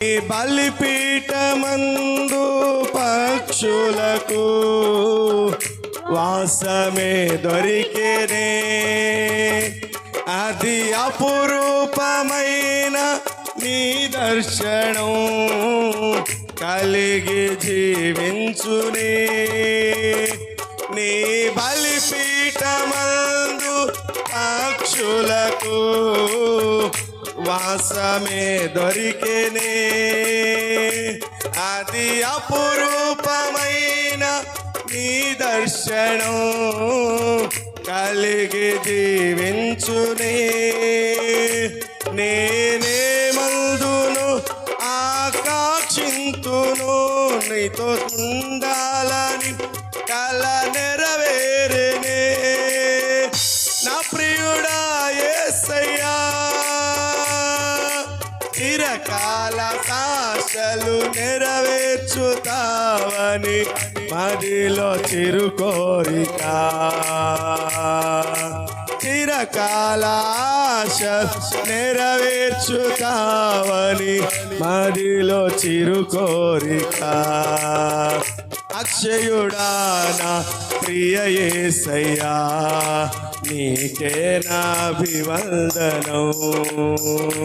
ఈ బలిపీఠమందు పక్షులకు వాసమే దొరికేనే, అది అపురూపమైన నీ దర్శనం కలిగి జీవించునే. నీ బలిపీఠమందు పక్షులకు వాసమే దొరికేనే, అది అపురూపమైన నీ దర్శనం కలిగి జీవించునే. నేనే మందును ఆకాంక్షింతును, నీతో ఉండాలని కల నెరవేరేనే. నా ప్రియుడా యేసయ్యా, చిరకాల ఆశలు నెరవేర్చుతావని మదిలో చిరుకోరిక. చిరకాల ఆశ నెరవేర్చుతావని మదిలో చిరుకోరిక. అక్షయుడా నా ప్రియ యేసయ్యా, నీకే నా అభివందనం.